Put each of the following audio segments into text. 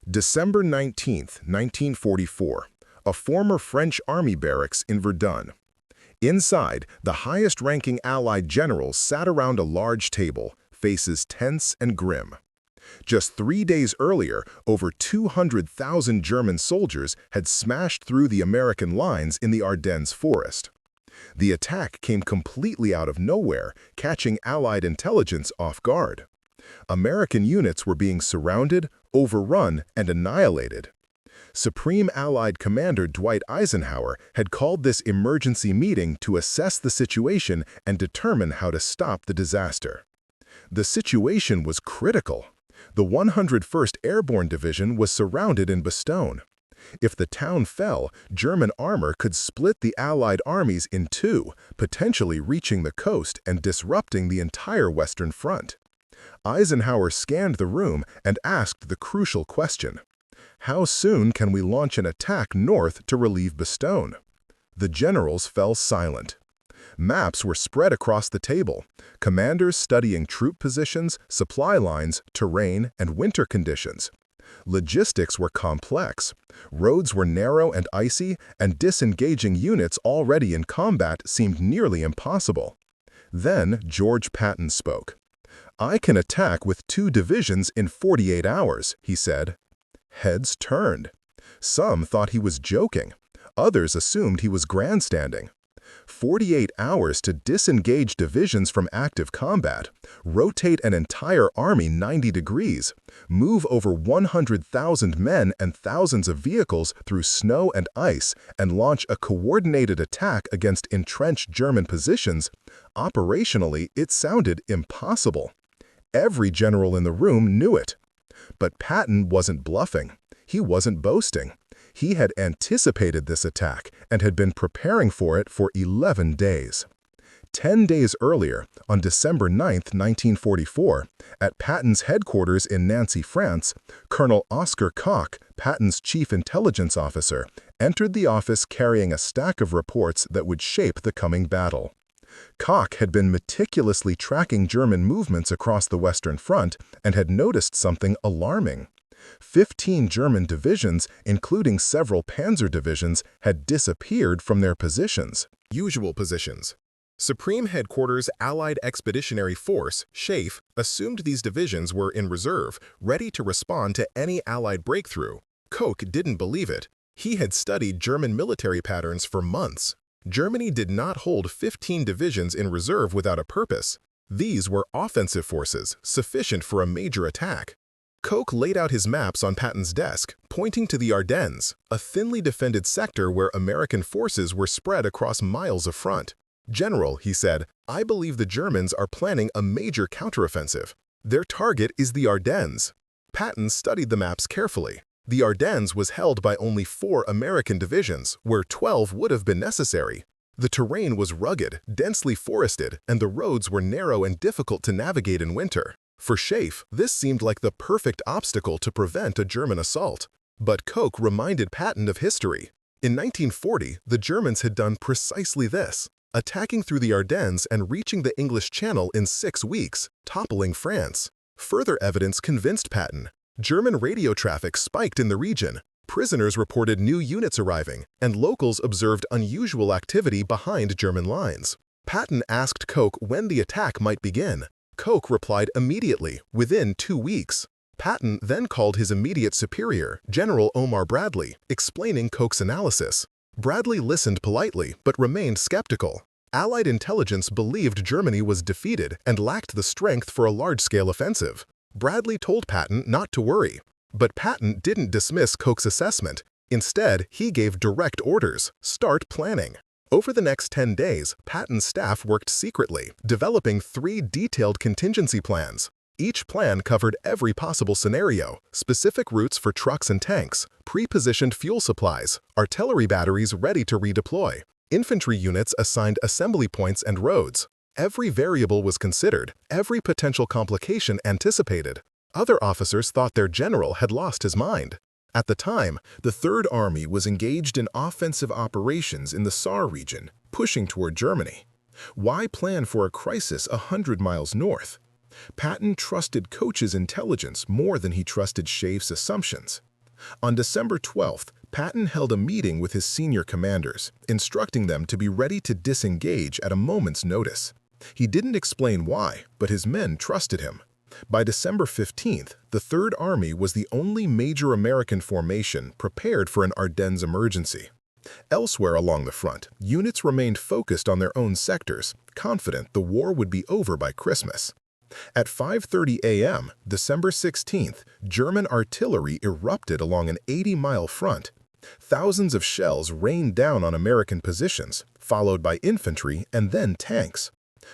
December 19, 1944, a former French army barracks in Verdun. Inside, the highest-ranking Allied generals sat around a large table, faces tense and grim. Just 3 days earlier, over 200,000 German soldiers had smashed through the American lines in the Ardennes forest. The attack came completely out of nowhere, catching Allied intelligence off guard. American units were being surrounded, overrun, and annihilated. Supreme Allied Commander Dwight Eisenhower had called this emergency meeting to assess the situation and determine how to stop the disaster. The situation was critical. The 101st Airborne Division was surrounded in Bastogne. If the town fell, German armor could split the Allied armies in two, potentially reaching the coast and disrupting the entire Western Front. Eisenhower scanned the room and asked the crucial question: how soon can we launch an attack north to relieve Bastogne? The generals fell silent. Maps were spread across the table, commanders studying troop positions, supply lines, terrain, and winter conditions. Logistics were complex. Roads were narrow and icy, and disengaging units already in combat seemed nearly impossible. Then George Patton spoke. "I can attack with 2 divisions in 48 hours, he said. Heads turned. Some thought he was joking. Others assumed he was grandstanding. 48 hours to disengage divisions from active combat, rotate an entire army 90 degrees, move over 100,000 men and thousands of vehicles through snow and ice, and launch a coordinated attack against entrenched German positions. Operationally, it sounded impossible. Every general in the room knew it. But Patton wasn't bluffing. He wasn't boasting. He had anticipated this attack and had been preparing for it for 11 days. 10 days earlier, on December 9, 1944, at Patton's headquarters in Nancy, France, Colonel Oscar Koch, Patton's chief intelligence officer, entered the office carrying a stack of reports that would shape the coming battle. Koch had been meticulously tracking German movements across the Western Front and had noticed something alarming. 15 German divisions, including several panzer divisions, had disappeared from their positions. Usual positions. Supreme Headquarters Allied Expeditionary Force, SHAEF, assumed these divisions were in reserve, ready to respond to any Allied breakthrough. Koch didn't believe it. He had studied German military patterns for months. Germany did not hold 15 divisions in reserve without a purpose. These were offensive forces, sufficient for a major attack. Koch laid out his maps on Patton's desk, pointing to the Ardennes, a thinly defended sector where American forces were spread across miles of front. "General," he said, "I believe the Germans are planning a major counteroffensive. Their target is the Ardennes." Patton studied the maps carefully. The Ardennes was held by only 4 American divisions, where 12 would have been necessary. The terrain was rugged, densely forested, and the roads were narrow and difficult to navigate in winter. For SHAEF, this seemed like the perfect obstacle to prevent a German assault. But Koch reminded Patton of history. In 1940, the Germans had done precisely this, attacking through the Ardennes and reaching the English Channel in 6 weeks, toppling France. Further evidence convinced Patton. German radio traffic spiked in the region. Prisoners reported new units arriving, and locals observed unusual activity behind German lines. Patton asked Koch when the attack might begin. Koch replied immediately, within 2 weeks. Patton then called his immediate superior, General Omar Bradley, explaining Koch's analysis. Bradley listened politely, but remained skeptical. Allied intelligence believed Germany was defeated and lacked the strength for a large-scale offensive. Bradley told Patton not to worry. But Patton didn't dismiss Koch's assessment. Instead, he gave direct orders: start planning. Over the next 10 days, Patton's staff worked secretly, developing 3 detailed contingency plans. Each plan covered every possible scenario: specific routes for trucks and tanks, pre-positioned fuel supplies, artillery batteries ready to redeploy, infantry units assigned assembly points and roads. Every variable was considered, every potential complication anticipated. Other officers thought their general had lost his mind. At the time, the Third Army was engaged in offensive operations in the Saar region, pushing toward Germany. Why plan for a crisis 100 miles north? Patton trusted Koch's intelligence more than he trusted SHAEF's assumptions. On December 12th, Patton held a meeting with his senior commanders, instructing them to be ready to disengage at a moment's notice. He didn't explain why, but his men trusted him. By December 15th, the Third Army was the only major American formation prepared for an Ardennes emergency. Elsewhere along the front, units remained focused on their own sectors, confident the war would be over by Christmas. At 5:30 a.m., December 16th, German artillery erupted along an 80-mile front. Thousands of shells rained down on American positions, followed by infantry and then tanks.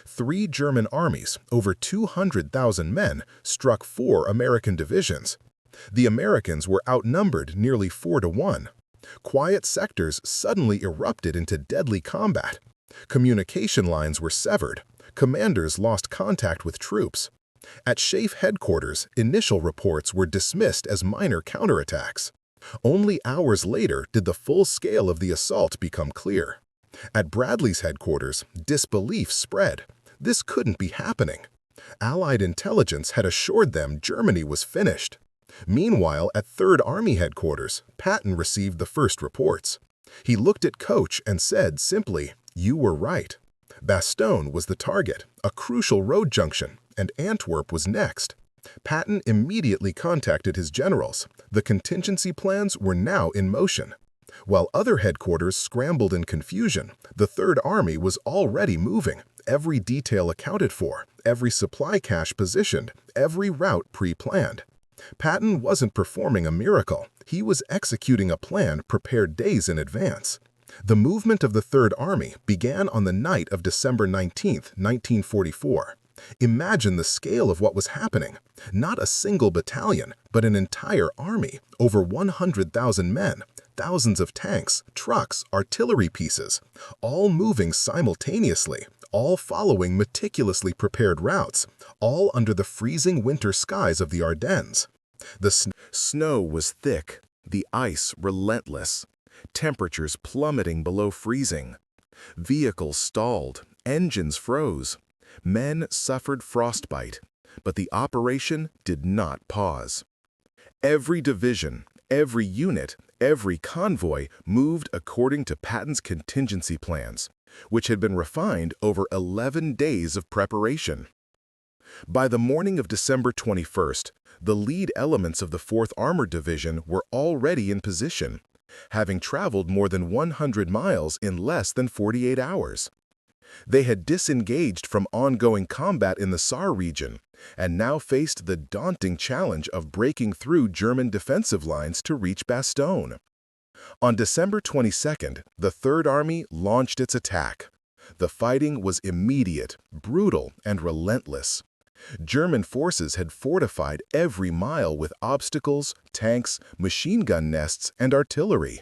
3 German armies, over 200,000 men, struck 4 American divisions. The Americans were outnumbered nearly 4-1. Quiet sectors suddenly erupted into deadly combat. Communication lines were severed. Commanders lost contact with troops. At SHAEF headquarters, initial reports were dismissed as minor counterattacks. Only hours later did the full scale of the assault become clear. At Bradley's headquarters, disbelief spread. This couldn't be happening. Allied intelligence had assured them Germany was finished. Meanwhile, at Third Army headquarters, Patton received the first reports. He looked at Coach and said simply, "You were right." Bastogne was the target, a crucial road junction, and Antwerp was next. Patton immediately contacted his generals. The contingency plans were now in motion. While other headquarters scrambled in confusion, the Third Army was already moving, every detail accounted for, every supply cache positioned, every route pre-planned. Patton wasn't performing a miracle. He was executing a plan prepared days in advance. The movement of the Third Army began on the night of December 19, 1944. Imagine the scale of what was happening. Not a single battalion, but an entire army, over 100,000 men, thousands of tanks, trucks, artillery pieces, all moving simultaneously, all following meticulously prepared routes, all under the freezing winter skies of the Ardennes. The snow was thick, the ice relentless, temperatures plummeting below freezing. Vehicles stalled, engines froze. Men suffered frostbite, but the operation did not pause. Every division, every unit, every convoy moved according to Patton's contingency plans, which had been refined over 11 days of preparation. By the morning of December 21st, the lead elements of the 4th Armored Division were already in position, having traveled more than 100 miles in less than 48 hours. They had disengaged from ongoing combat in the Saar region and now faced the daunting challenge of breaking through German defensive lines to reach Bastogne. On December 22nd, the Third Army launched its attack. The fighting was immediate, brutal, and relentless. German forces had fortified every mile with obstacles, tanks, machine gun nests, and artillery.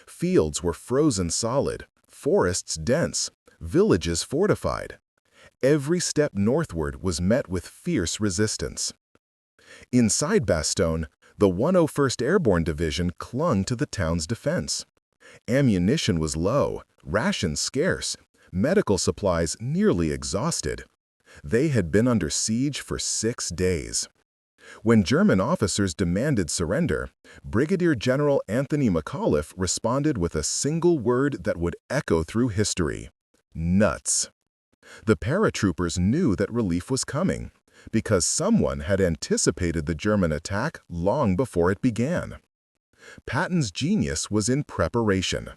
Fields were frozen solid, forests dense, villages fortified. Every step northward was met with fierce resistance. Inside Bastogne, the 101st Airborne Division clung to the town's defense. Ammunition was low, rations scarce, medical supplies nearly exhausted. They had been under siege for 6 days. When German officers demanded surrender, Brigadier General Anthony McAuliffe responded with a single word that would echo through history: nuts. The paratroopers knew that relief was coming, because someone had anticipated the German attack long before it began. Patton's genius was in preparation.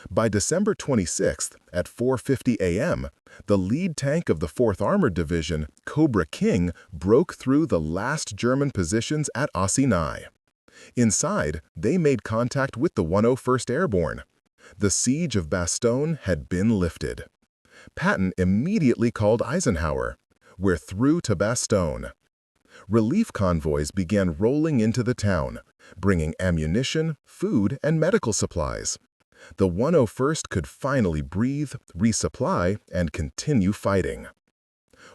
By December 26th, at 4:50 a.m., the lead tank of the 4th Armored Division, Cobra King, broke through the last German positions at Ossinai. Inside, they made contact with the 101st Airborne. The siege of Bastogne had been lifted. Patton immediately called Eisenhower. "We're through to Bastogne." Relief convoys began rolling into the town, bringing ammunition, food, and medical supplies. The 101st could finally breathe, resupply, and continue fighting.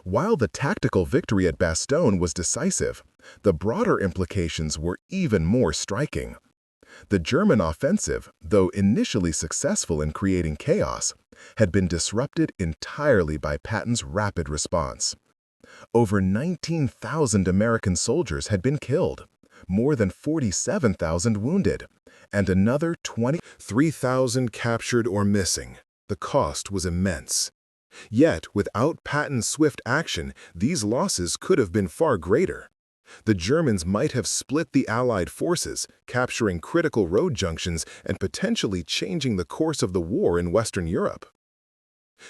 While the tactical victory at Bastogne was decisive, the broader implications were even more striking. The German offensive, though initially successful in creating chaos, had been disrupted entirely by Patton's rapid response. Over 19,000 American soldiers had been killed. more than 47,000 wounded, and another 23,000 captured or missing. The cost was immense. Yet, without Patton's swift action, these losses could have been far greater. The Germans might have split the Allied forces, capturing critical road junctions and potentially changing the course of the war in Western Europe.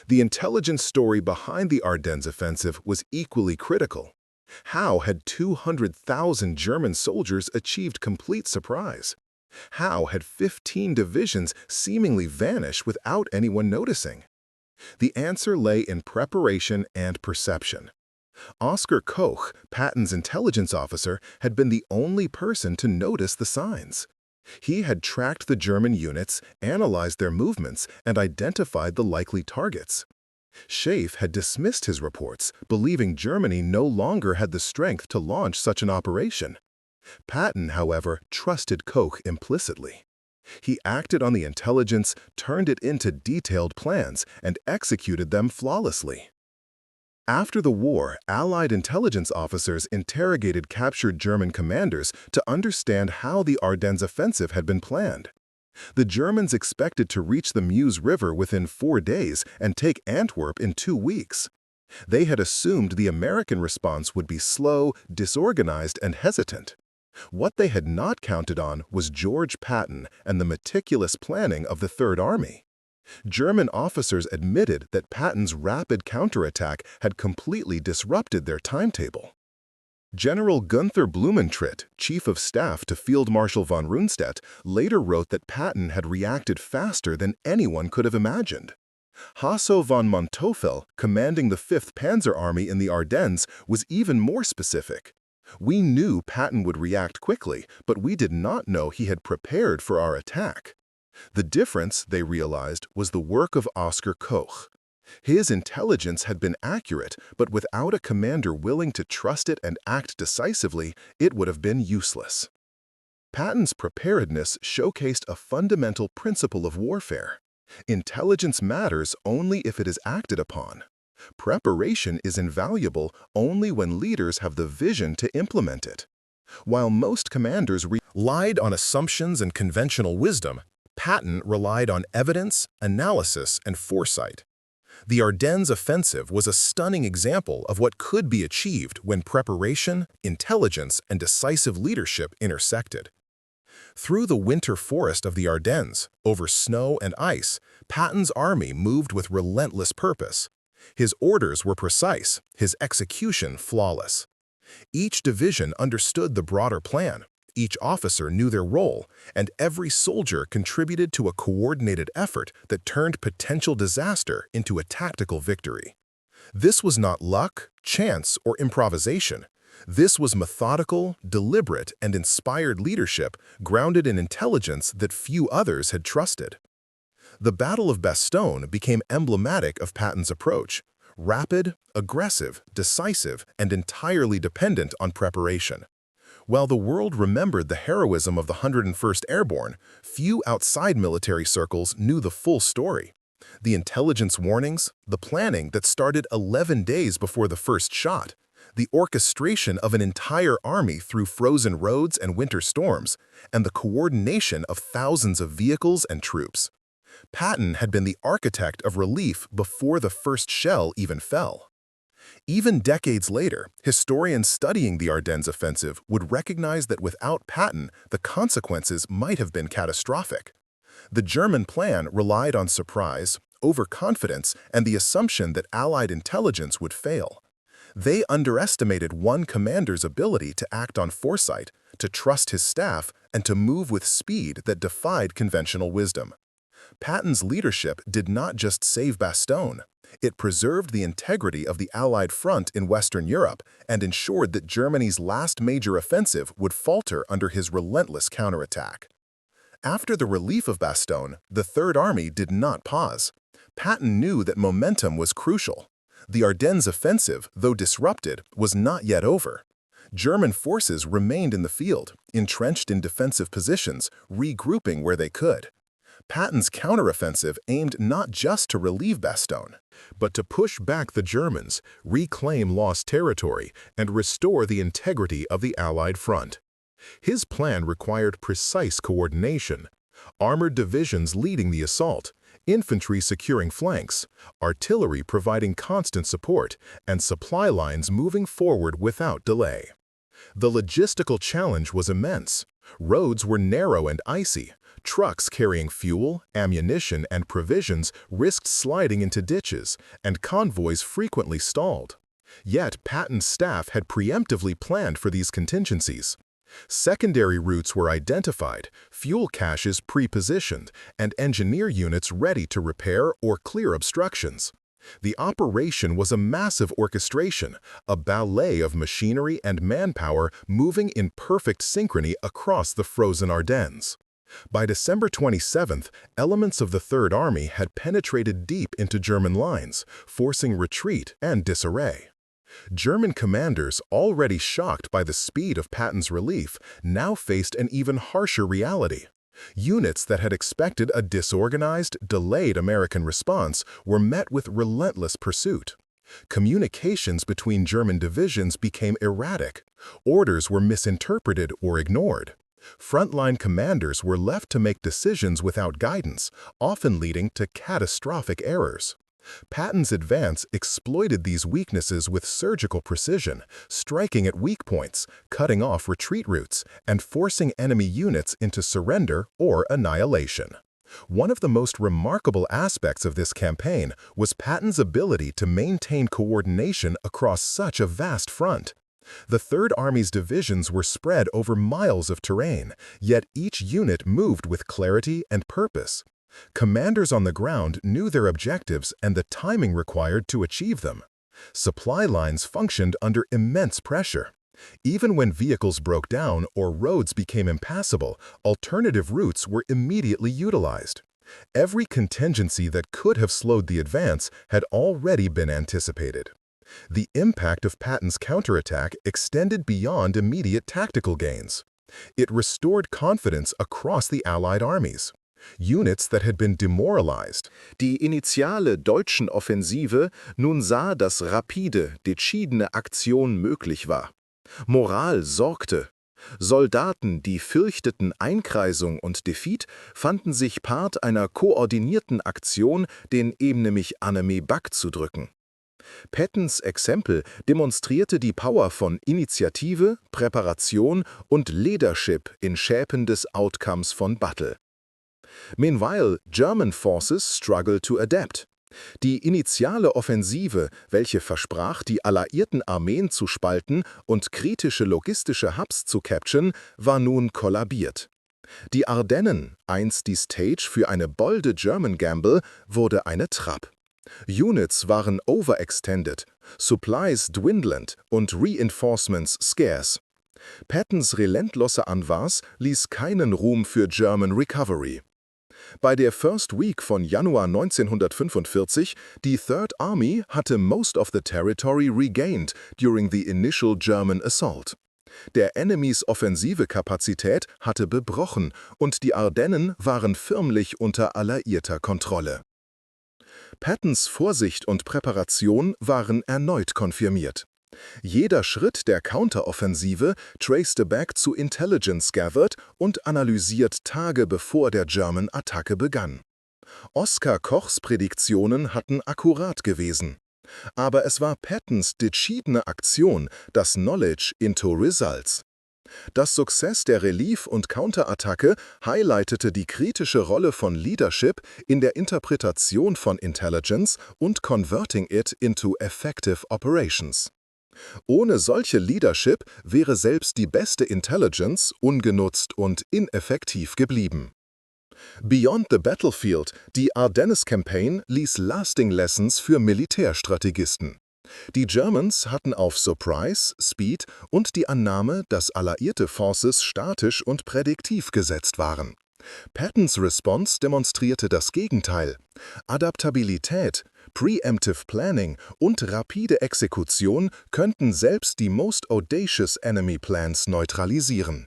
The intelligence story behind the Ardennes Offensive was equally critical. How had 200,000 German soldiers achieved complete surprise? How had 15 divisions seemingly vanished without anyone noticing? The answer lay in preparation and perception. Oskar Koch, Patton's intelligence officer, had been the only person to notice the signs. He had tracked the German units, analyzed their movements, and identified the likely targets. Schaeff had dismissed his reports, believing Germany no longer had the strength to launch such an operation. Patton, however, trusted Koch implicitly. He acted on the intelligence, turned it into detailed plans, and executed them flawlessly. After the war, Allied intelligence officers interrogated captured German commanders to understand how the Ardennes offensive had been planned. The Germans expected to reach the Meuse River within 4 days and take Antwerp in 2 weeks. They had assumed the American response would be slow, disorganized, and hesitant. What they had not counted on was George Patton and the meticulous planning of the Third Army. German officers admitted that Patton's rapid counterattack had completely disrupted their timetable. General Gunther Blumentritt, chief of staff to Field Marshal von Rundstedt, later wrote that Patton had reacted faster than anyone could have imagined. Hasso von Manteuffel, commanding the 5th Panzer Army in the Ardennes, was even more specific. "We knew Patton would react quickly, but we did not know he had prepared for our attack." The difference, they realized, was the work of Oskar Koch. His intelligence had been accurate, but without a commander willing to trust it and act decisively, it would have been useless. Patton's preparedness showcased a fundamental principle of warfare. Intelligence matters only if it is acted upon. Preparation is invaluable only when leaders have the vision to implement it. While most commanders relied on assumptions and conventional wisdom, Patton relied on evidence, analysis, and foresight. The Ardennes Offensive was a stunning example of what could be achieved when preparation, intelligence, and decisive leadership intersected. Through the winter forest of the Ardennes, over snow and ice, Patton's army moved with relentless purpose. His orders were precise, his execution flawless. Each division understood the broader plan. Each officer knew their role, and every soldier contributed to a coordinated effort that turned potential disaster into a tactical victory. This was not luck, chance, or improvisation. This was methodical, deliberate, and inspired leadership grounded in intelligence that few others had trusted. The Battle of Bastogne became emblematic of Patton's approach: rapid, aggressive, decisive, and entirely dependent on preparation. While the world remembered the heroism of the 101st Airborne, few outside military circles knew the full story. The intelligence warnings, the planning that started 11 days before the first shot, the orchestration of an entire army through frozen roads and winter storms, and the coordination of thousands of vehicles and troops. Patton had been the architect of relief before the first shell even fell. Even decades later, historians studying the Ardennes Offensive would recognize that without Patton, the consequences might have been catastrophic. The German plan relied on surprise, overconfidence, and the assumption that Allied intelligence would fail. They underestimated one commander's ability to act on foresight, to trust his staff, and to move with speed that defied conventional wisdom. Patton's leadership did not just save Bastogne. It preserved the integrity of the Allied front in Western Europe and ensured that Germany's last major offensive would falter under his relentless counterattack. After the relief of Bastogne, the Third Army did not pause. Patton knew that momentum was crucial. The Ardennes Offensive, though disrupted, was not yet over. German forces remained in the field, entrenched in defensive positions, regrouping where they could. Patton's counteroffensive aimed not just to relieve Bastogne, but to push back the Germans, reclaim lost territory, and restore the integrity of the Allied front. His plan required precise coordination, armored divisions leading the assault, infantry securing flanks, artillery providing constant support, and supply lines moving forward without delay. The logistical challenge was immense. Roads were narrow and icy. Trucks carrying fuel, ammunition, and provisions risked sliding into ditches, and convoys frequently stalled. Yet Patton's staff had preemptively planned for these contingencies. Secondary routes were identified, fuel caches pre-positioned, and engineer units ready to repair or clear obstructions. The operation was a massive orchestration, a ballet of machinery and manpower moving in perfect synchrony across the frozen Ardennes. By December 27th, elements of the Third Army had penetrated deep into German lines, forcing retreat and disarray. German commanders, already shocked by the speed of Patton's relief, now faced an even harsher reality. Units that had expected a disorganized, delayed American response were met with relentless pursuit. Communications between German divisions became erratic. Orders were misinterpreted or ignored. Frontline commanders were left to make decisions without guidance, often leading to catastrophic errors. Patton's advance exploited these weaknesses with surgical precision, striking at weak points, cutting off retreat routes, and forcing enemy units into surrender or annihilation. One of the most remarkable aspects of this campaign was Patton's ability to maintain coordination across such a vast front. The Third Army's divisions were spread over miles of terrain, yet each unit moved with clarity and purpose. Commanders on the ground knew their objectives and the timing required to achieve them. Supply lines functioned under immense pressure. Even when vehicles broke down or roads became impassable, alternative routes were immediately utilized. Every contingency that could have slowed the advance had already been anticipated. The impact of Patton's counterattack extended beyond immediate tactical gains. It restored confidence across the Allied armies. Units that had been demoralized. Die initiale deutschen Offensive nun sah, dass rapide, decidene Aktion möglich war. Moral sorgte. Soldaten, die fürchteten Einkreisung und Defeat, fanden sich Part einer koordinierten Aktion, den nämlich Enemy back zu drücken. Pattons Exempel demonstrierte die Power von Initiative, Präparation und Leadership in Shaping des Outcomes von Battle. Meanwhile, German forces struggled to adapt. Die initiale Offensive, welche versprach, die alliierten Armeen zu spalten und kritische logistische Hubs zu capturen, war nun kollabiert. Die Ardennen, einst die Stage für eine bolde German Gamble, wurde eine Trap. Units waren overextended, supplies dwindlend und reinforcements scarce. Pattons relentlose Anvars ließ keinen Ruhm für German Recovery. Bei der First Week von Januar 1945, die Third Army hatte most of the territory regained during the initial German assault. Der Enemys offensive Kapazität hatte gebrochen und die Ardennen waren förmlich unter alliierter Kontrolle. Pattons Vorsicht und Präparation waren erneut konfirmiert. Jeder Schritt der Counteroffensive traced back zu Intelligence gathered und analysiert Tage bevor der German-Attacke begann. Oskar Kochs Prädiktionen hatten akkurat gewesen. Aber es war Pattons decidene Aktion, das Knowledge into Results. Das Success der Relief- und Counterattacke highlightete die kritische Rolle von Leadership in der Interpretation von Intelligence und converting it into effective operations. Ohne solche Leadership wäre selbst die beste Intelligence ungenutzt und ineffektiv geblieben. Beyond the Battlefield, die Ardennes Campaign ließ lasting lessons für Militärstrategisten. Die Germans hatten auf Surprise, Speed und die Annahme, dass alliierte Forces statisch und prädiktiv gesetzt waren. Pattons Response demonstrierte das Gegenteil. Adaptabilität, Preemptive Planning und rapide Exekution könnten selbst die most audacious enemy plans neutralisieren.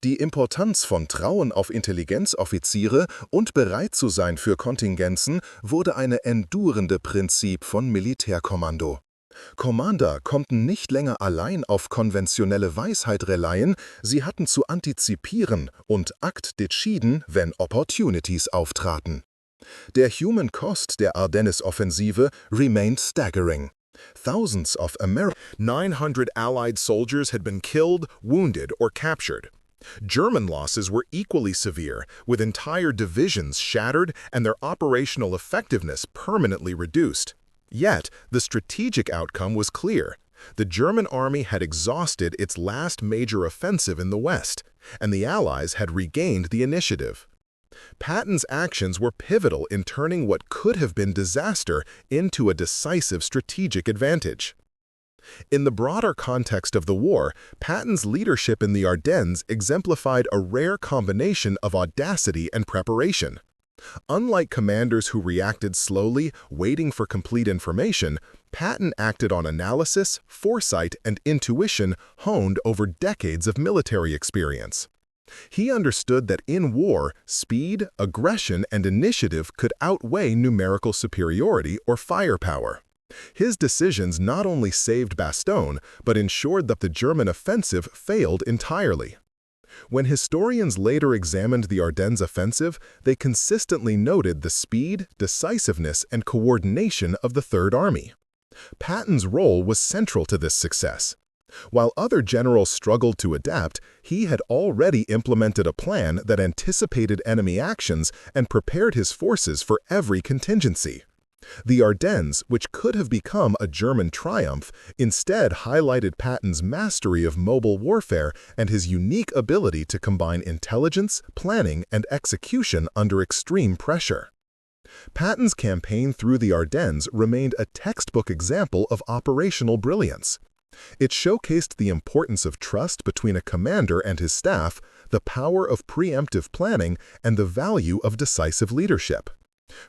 Die Importanz von Trauen auf Intelligenzoffiziere und bereit zu sein für Kontingenzen wurde eine endurende Prinzip von Militärkommando. Commander konnten nicht länger allein auf konventionelle Weisheit relieren, sie hatten zu antizipieren und Akt deciden, wenn Opportunities auftraten. Der Human Cost der Ardennes Offensive remained staggering. Thousands of American 900 Allied soldiers had been killed, wounded, or captured. German losses were equally severe, with entire divisions shattered and their operational effectiveness permanently reduced. Yet, the strategic outcome was clear. The German army had exhausted its last major offensive in the West, and the Allies had regained the initiative. Patton's actions were pivotal in turning what could have been disaster into a decisive strategic advantage. In the broader context of the war, Patton's leadership in the Ardennes exemplified a rare combination of audacity and preparation. Unlike commanders who reacted slowly, waiting for complete information, Patton acted on analysis, foresight, and intuition honed over decades of military experience. He understood that in war, speed, aggression, and initiative could outweigh numerical superiority or firepower. His decisions not only saved Bastogne, but ensured that the German offensive failed entirely. When historians later examined the Ardennes offensive, they consistently noted the speed, decisiveness, and coordination of the Third Army. Patton's role was central to this success. While other generals struggled to adapt, he had already implemented a plan that anticipated enemy actions and prepared his forces for every contingency. The Ardennes, which could have become a German triumph, instead highlighted Patton's mastery of mobile warfare and his unique ability to combine intelligence, planning, and execution under extreme pressure. Patton's campaign through the Ardennes remained a textbook example of operational brilliance. It showcased the importance of trust between a commander and his staff, the power of preemptive planning, and the value of decisive leadership.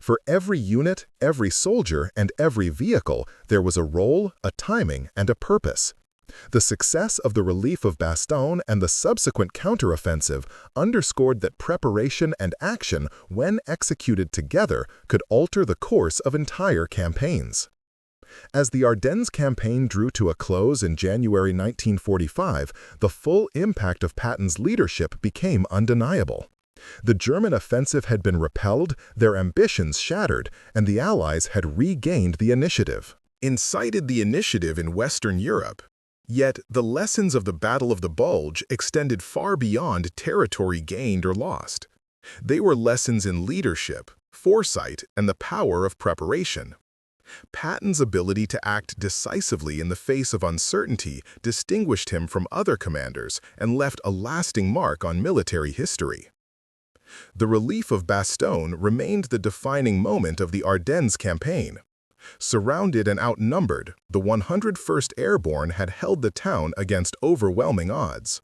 For every unit, every soldier, and every vehicle, there was a role, a timing, and a purpose. The success of the relief of Bastogne and the subsequent counteroffensive underscored that preparation and action, when executed together, could alter the course of entire campaigns. As the Ardennes campaign drew to a close in January 1945, the full impact of Patton's leadership became undeniable. The German offensive had been repelled, their ambitions shattered, and the Allies had regained the initiative. Incited the initiative in Western Europe. Yet, the lessons of the Battle of the Bulge extended far beyond territory gained or lost. They were lessons in leadership, foresight, and the power of preparation. Patton's ability to act decisively in the face of uncertainty distinguished him from other commanders and left a lasting mark on military history. The relief of Bastogne remained the defining moment of the Ardennes campaign. Surrounded and outnumbered, the 101st Airborne had held the town against overwhelming odds.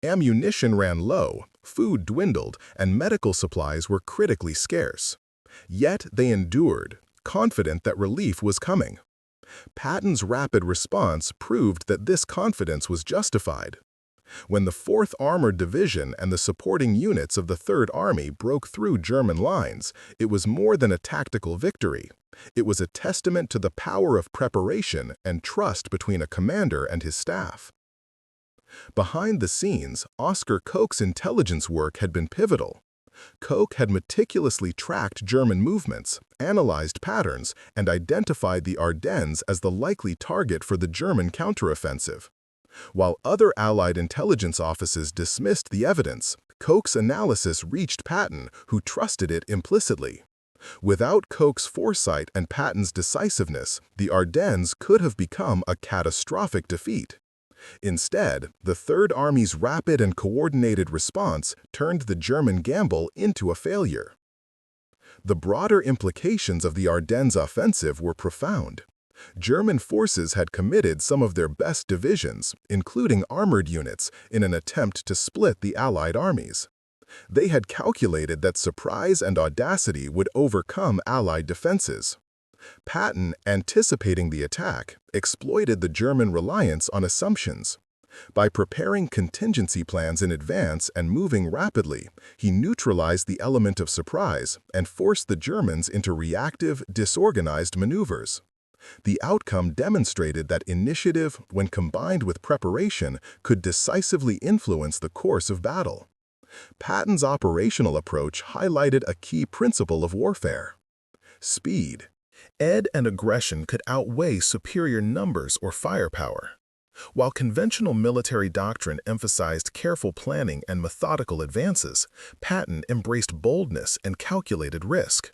Ammunition ran low, food dwindled, and medical supplies were critically scarce. Yet they endured, confident that relief was coming. Patton's rapid response proved that this confidence was justified. When the 4th Armored Division and the supporting units of the Third Army broke through German lines, it was more than a tactical victory. It was a testament to the power of preparation and trust between a commander and his staff. Behind the scenes, Oscar Koch's intelligence work had been pivotal. Koch had meticulously tracked German movements, analyzed patterns, and identified the Ardennes as the likely target for the German counteroffensive. While other Allied intelligence offices dismissed the evidence, Koch's analysis reached Patton, who trusted it implicitly. Without Koch's foresight and Patton's decisiveness, the Ardennes could have become a catastrophic defeat. Instead, the Third Army's rapid and coordinated response turned the German gamble into a failure. The broader implications of the Ardennes offensive were profound. German forces had committed some of their best divisions, including armored units, in an attempt to split the Allied armies. They had calculated that surprise and audacity would overcome Allied defenses. Patton, anticipating the attack, exploited the German reliance on assumptions. By preparing contingency plans in advance and moving rapidly, he neutralized the element of surprise and forced the Germans into reactive, disorganized maneuvers. The outcome demonstrated that initiative, when combined with preparation, could decisively influence the course of battle. Patton's operational approach highlighted a key principle of warfare: speed. Ed and aggression could outweigh superior numbers or firepower. While conventional military doctrine emphasized careful planning and methodical advances, Patton embraced boldness and calculated risk.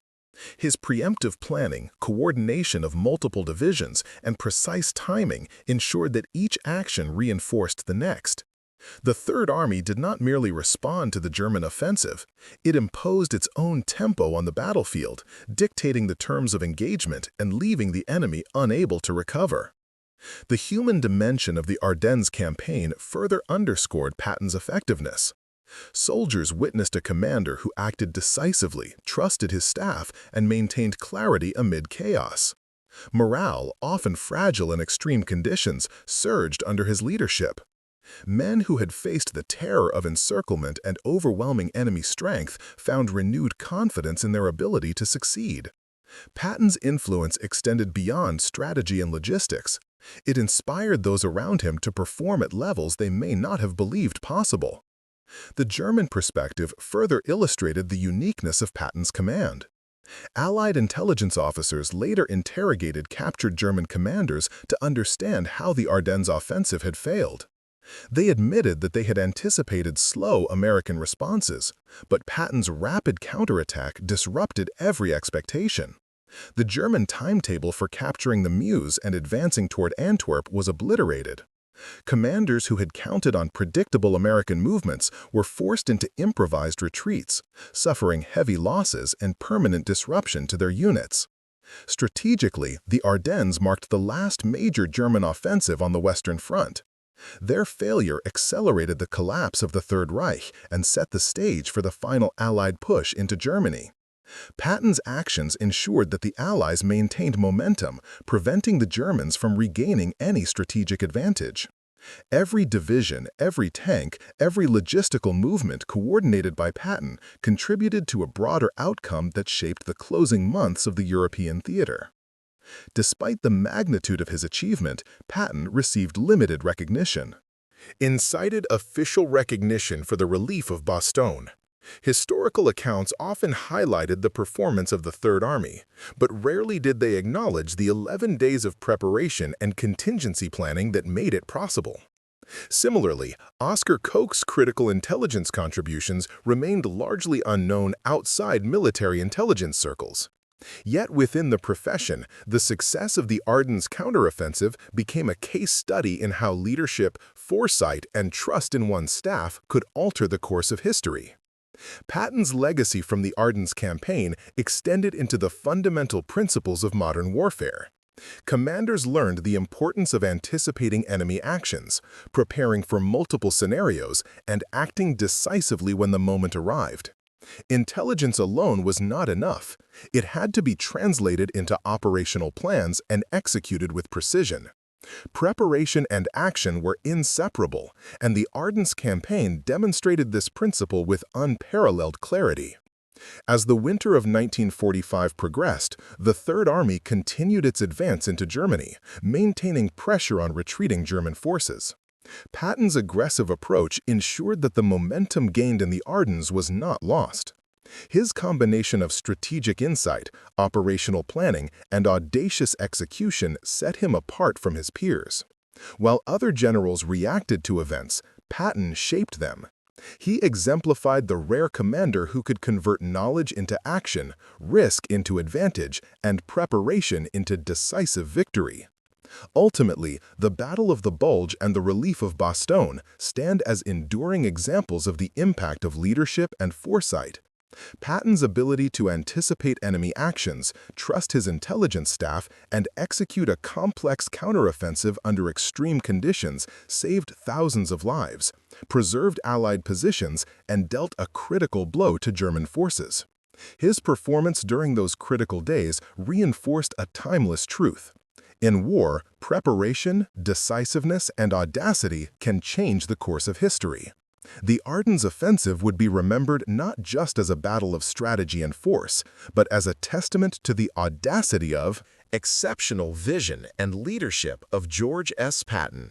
His preemptive planning, coordination of multiple divisions, and precise timing ensured that each action reinforced the next. The Third Army did not merely respond to the German offensive, it imposed its own tempo on the battlefield, dictating the terms of engagement and leaving the enemy unable to recover. The human dimension of the Ardennes campaign further underscored Patton's effectiveness. Soldiers witnessed a commander who acted decisively, trusted his staff, and maintained clarity amid chaos. Morale, often fragile in extreme conditions, surged under his leadership. Men who had faced the terror of encirclement and overwhelming enemy strength found renewed confidence in their ability to succeed. Patton's influence extended beyond strategy and logistics. It inspired those around him to perform at levels they may not have believed possible. The German perspective further illustrated the uniqueness of Patton's command. Allied intelligence officers later interrogated captured German commanders to understand how the Ardennes offensive had failed. They admitted that they had anticipated slow American responses, but Patton's rapid counterattack disrupted every expectation. The German timetable for capturing the Meuse and advancing toward Antwerp was obliterated. Commanders who had counted on predictable American movements were forced into improvised retreats, suffering heavy losses and permanent disruption to their units. Strategically, the Ardennes marked the last major German offensive on the Western Front. Their failure accelerated the collapse of the Third Reich and set the stage for the final Allied push into Germany. Patton's actions ensured that the Allies maintained momentum, preventing the Germans from regaining any strategic advantage. Every division, every tank, every logistical movement coordinated by Patton contributed to a broader outcome that shaped the closing months of the European theater. Despite the magnitude of his achievement, Patton received limited recognition. Incited official recognition for the relief of Bastogne. Historical accounts often highlighted the performance of the Third Army, but rarely did they acknowledge the 11 days of preparation and contingency planning that made it possible. Similarly, Oscar Koch's critical intelligence contributions remained largely unknown outside military intelligence circles. Yet within the profession, the success of the Ardennes counteroffensive became a case study in how leadership, foresight, and trust in one's staff could alter the course of history. Patton's legacy from the Ardennes campaign extended into the fundamental principles of modern warfare. Commanders learned the importance of anticipating enemy actions, preparing for multiple scenarios, and acting decisively when the moment arrived. Intelligence alone was not enough. It had to be translated into operational plans and executed with precision. Preparation and action were inseparable, and the Ardennes campaign demonstrated this principle with unparalleled clarity. As the winter of 1945 progressed, the Third Army continued its advance into Germany, maintaining pressure on retreating German forces. Patton's aggressive approach ensured that the momentum gained in the Ardennes was not lost. His combination of strategic insight, operational planning, and audacious execution set him apart from his peers. While other generals reacted to events, Patton shaped them. He exemplified the rare commander who could convert knowledge into action, risk into advantage, and preparation into decisive victory. Ultimately, the Battle of the Bulge and the relief of Bastogne stand as enduring examples of the impact of leadership and foresight. Patton's ability to anticipate enemy actions, trust his intelligence staff, and execute a complex counteroffensive under extreme conditions saved thousands of lives, preserved Allied positions, and dealt a critical blow to German forces. His performance during those critical days reinforced a timeless truth. In war, preparation, decisiveness, and audacity can change the course of history. The Ardennes offensive would be remembered not just as a battle of strategy and force, but as a testament to the audacity of exceptional vision and leadership of George S. Patton.